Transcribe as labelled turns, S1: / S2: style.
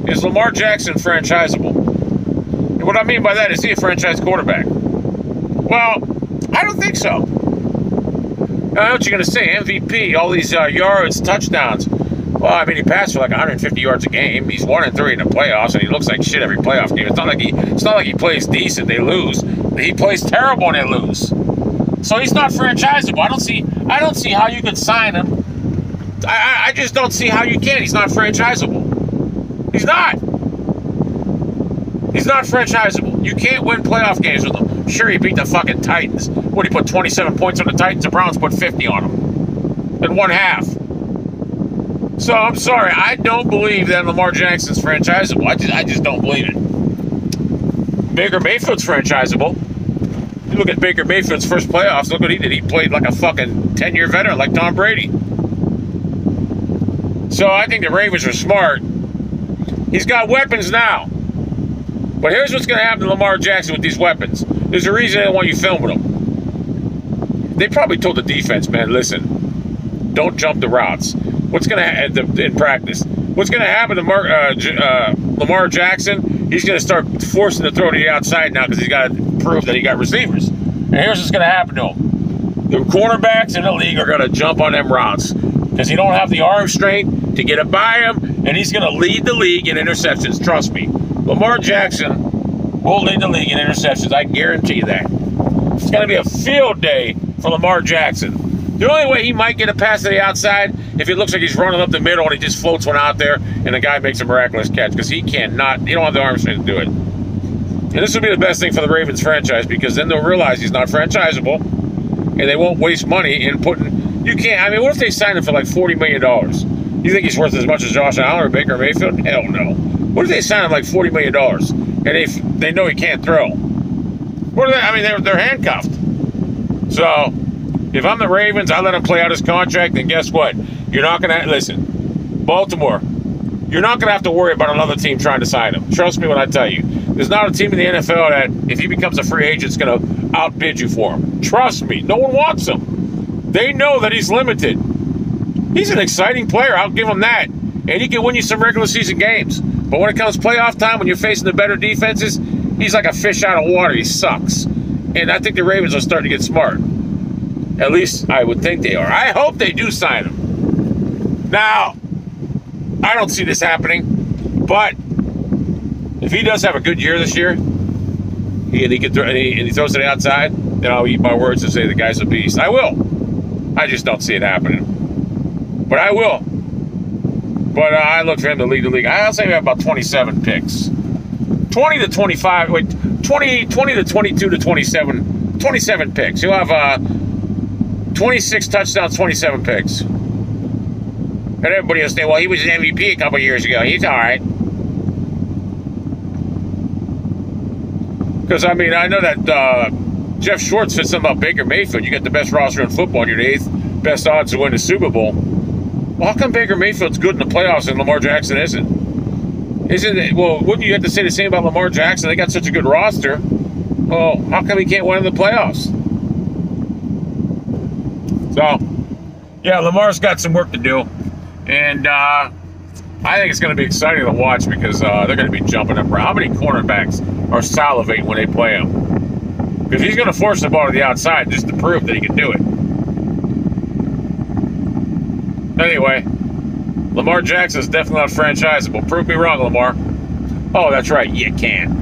S1: Is Lamar Jackson franchisable? And what I mean by that, is he a franchise quarterback? Well, I don't think so. Now, I know what you're going to say, MVP, all these yards, touchdowns. Well, I mean, he passed for like 150 yards a game. He's 1-3 in the playoffs, and he looks like shit every playoff game. It's not like he plays decent, they lose. He plays terrible and they lose. So he's not franchisable. I don't see how you could sign him. I just don't see how you can. He's not franchisable. He's not. He's not franchisable. You can't win playoff games with him. Sure, he beat the fucking Titans. What, he put 27 points on the Titans? The Browns put 50 on him in one half. So, I'm sorry. I don't believe that Lamar Jackson's franchisable. I just don't believe it. Baker Mayfield's franchisable. You look at Baker Mayfield's first playoffs, look what he did. He played like a fucking 10-year veteran, like Tom Brady. So, I think the Ravens are smart. He's got weapons now. But here's what's going to happen to Lamar Jackson with these weapons. There's a reason they don't want you filming him. They probably told the defense, man, listen, don't jump the routes. What's going to happen in practice? What's going to happen to Lamar Jackson? He's going to start forcing the throw to the outside now because he's got to prove that he got receivers. And here's what's going to happen to him. The cornerbacks in the league are going to jump on them routes because he don't have the arm strength to get it by him, and he's going to lead the league in interceptions. Trust me. Lamar Jackson will lead the league in interceptions. I guarantee you that. It's going to be a field day for Lamar Jackson. The only way he might get a pass to the outside if it looks like he's running up the middle and he just floats one out there and the guy makes a miraculous catch, because he don't have the arm strength to do it. And this will be the best thing for the Ravens franchise, because then they'll realize he's not franchisable and they won't waste money in putting... You can't... I mean, what if they signed him for like $40 million? You think he's worth as much as Josh Allen or Baker Mayfield? Hell no. What if they sign him like $40 million and if they know he can't throw? What are they? I mean, they're handcuffed. So, if I'm the Ravens, I let him play out his contract, then guess what? You're not going to... Listen, Baltimore, you're not going to have to worry about another team trying to sign him. Trust me when I tell you. There's not a team in the NFL that, if he becomes a free agent, is going to outbid you for him. Trust me. No one wants him. They know that he's limited. He's an exciting player. I'll give him that. And he can win you some regular season games. But when it comes playoff time, when you're facing the better defenses, he's like a fish out of water. He sucks. And I think the Ravens are starting to get smart. At least I would think they are. I hope they do sign him. Now, I don't see this happening. But if he does have a good year this year, and he throws to the outside, then I'll eat my words and say the guy's a beast. I will. I just don't see it happening. But I will. But I look for him to lead the league. I'll say about 27 picks. 20 to 25. Wait, 20 to 22 to 27. 27 picks. He'll have 26 touchdowns, 27 picks. And everybody will say, well, he was an MVP a couple years ago. He's all right. Because, I mean, I know that Jeff Schwartz said something about Baker Mayfield. You got the best roster in football, and you're the 8th best odds to win the Super Bowl. Well, how come Baker Mayfield's good in the playoffs and Lamar Jackson isn't? Isn't it? Well, wouldn't you have to say the same about Lamar Jackson? They got such a good roster. Well, how come he can't win in the playoffs? So, yeah, Lamar's got some work to do. And I think it's going to be exciting to watch because they're going to be jumping up. How many cornerbacks are salivating when they play him? Because he's going to force the ball to the outside just to prove that he can do it. Anyway, Lamar Jackson's definitely not franchisable. Prove me wrong, Lamar. Oh, that's right, you can.